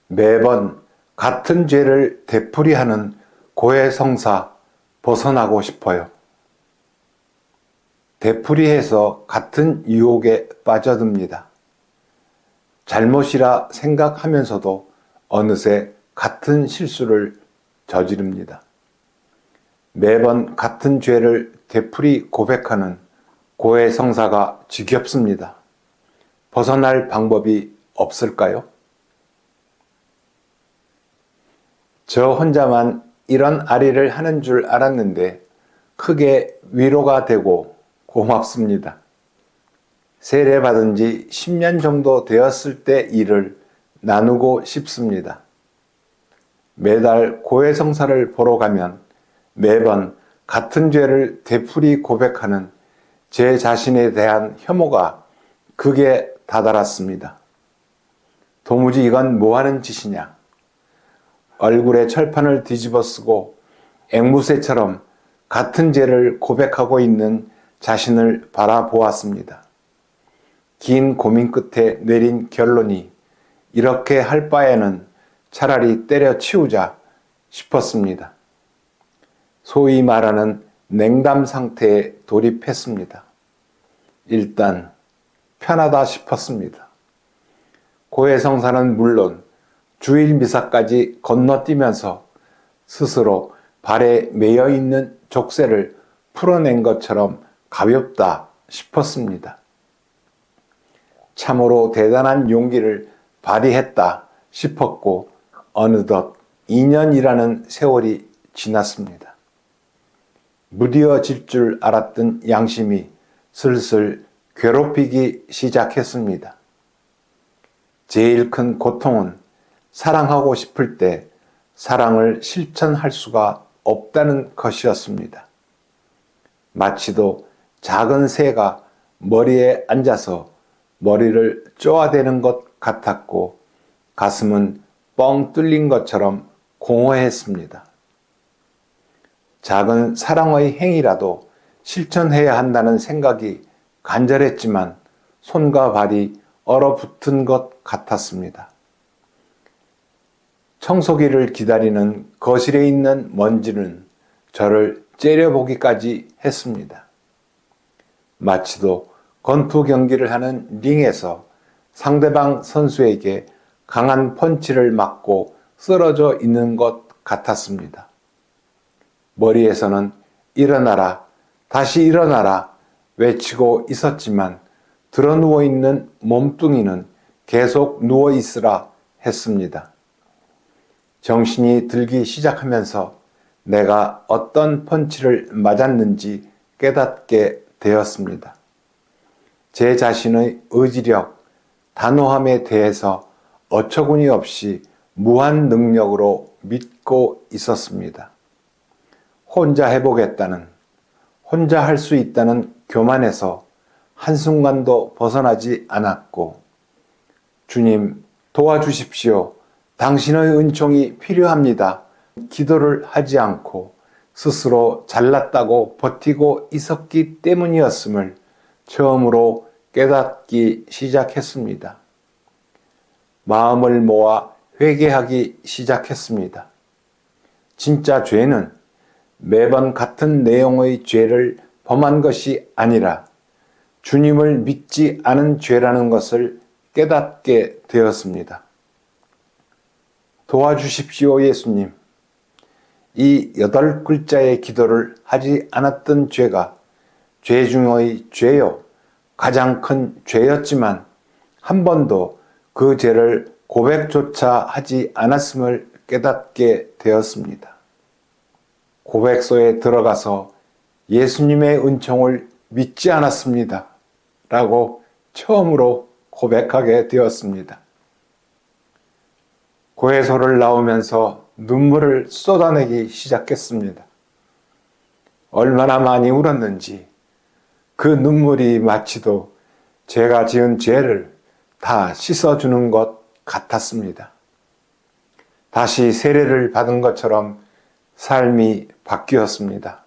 매번 같은 죄를 되풀이하는 고해성사 벗어나고 싶어요. 되풀이해서 같은 유혹에 빠져듭니다. 잘못이라 생각하면서도 어느새 같은 실수를 저지릅니다. 매번 같은 죄를 되풀이 고백하는 고해성사가 지겹습니다. 벗어날 방법이 없을까요? 저 혼자만 이런 아리를 하는 줄 알았는데 크게 위로가 되고 고맙습니다. 세례받은 지 10년 정도 되었을 때 일을 나누고 싶습니다. 매달 고해성사를 보러 가면 매번 같은 죄를 되풀이 고백하는 제 자신에 대한 혐오가 극에 다다랐습니다. 도무지 이건 뭐하는 짓이냐. 얼굴에 철판을 뒤집어 쓰고 앵무새처럼 같은 죄를 고백하고 있는 자신을 바라보았습니다. 긴 고민 끝에 내린 결론이 이렇게 할 바에는 차라리 때려치우자 싶었습니다. 소위 말하는 냉담 상태에 돌입했습니다. 일단 편하다 싶었습니다. 고해성사는 물론 주일 미사까지 건너뛰면서 스스로 발에 매여 있는 족쇄를 풀어낸 것처럼 가볍다 싶었습니다. 참으로 대단한 용기를 발휘했다 싶었고 어느덧 2년이라는 세월이 지났습니다. 무뎌질 줄 알았던 양심이 슬슬 괴롭히기 시작했습니다. 제일 큰 고통은 사랑하고 싶을 때 사랑을 실천할 수가 없다는 것이었습니다. 마치도 작은 새가 머리에 앉아서 머리를 쪼아대는 것 같았고 가슴은 뻥 뚫린 것처럼 공허했습니다. 작은 사랑의 행위라도 실천해야 한다는 생각이 간절했지만 손과 발이 얼어붙은 것 같았습니다. 청소기를 기다리는 거실에 있는 먼지는 저를 째려보기까지 했습니다. 마치도 건투 경기를 하는 링에서 상대방 선수에게 강한 펀치를 맞고 쓰러져 있는 것 같았습니다. 머리에서는 일어나라, 다시 일어나라 외치고 있었지만 드러누워 있는 몸뚱이는 계속 누워 있으라 했습니다. 정신이 들기 시작하면서 내가 어떤 펀치를 맞았는지 깨닫게 되었습니다. 제 자신의 의지력, 단호함에 대해서 어처구니 없이 무한 능력으로 믿고 있었습니다. 혼자 해보겠다는, 혼자 할 수 있다는 교만에서 한순간도 벗어나지 않았고 주님 도와주십시오. 당신의 은총이 필요합니다. 기도를 하지 않고 스스로 잘났다고 버티고 있었기 때문이었음을 처음으로 깨닫기 시작했습니다. 마음을 모아 회개하기 시작했습니다. 진짜 죄는 매번 같은 내용의 죄를 범한 것이 아니라 주님을 믿지 않은 죄라는 것을 깨닫게 되었습니다. 도와주십시오, 예수님. 이 8글자의 기도를 하지 않았던 죄가 죄 중의 죄요, 가장 큰 죄였지만 한 번도 그 죄를 고백조차 하지 않았음을 깨닫게 되었습니다. 고백소에 들어가서 예수님의 은총을 믿지 않았습니다. 라고 처음으로 고백하게 되었습니다. 고해소를 나오면서 눈물을 쏟아내기 시작했습니다. 얼마나 많이 울었는지 그 눈물이 마치도 제가 지은 죄를 다 씻어주는 것 같았습니다. 다시 세례를 받은 것처럼 삶이 바뀌었습니다.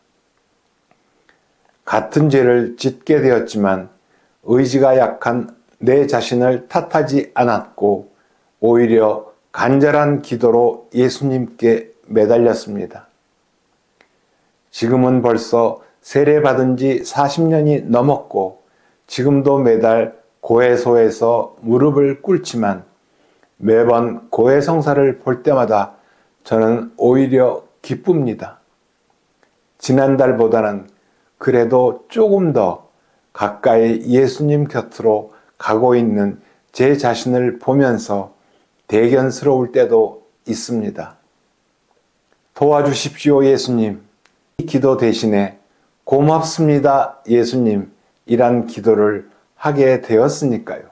같은 죄를 짓게 되었지만 의지가 약한 내 자신을 탓하지 않았고 오히려 간절한 기도로 예수님께 매달렸습니다. 지금은 벌써 세례받은 지 40년이 넘었고 지금도 매달 고해소에서 무릎을 꿇지만 매번 고해성사를 볼 때마다 저는 오히려 기쁩니다. 지난달보다는 그래도 조금 더 가까이 예수님 곁으로 가고 있는 제 자신을 보면서 대견스러울 때도 있습니다. 도와주십시오, 예수님. 이 기도 대신에 고맙습니다, 예수님. 이란 기도를 하게 되었으니까요.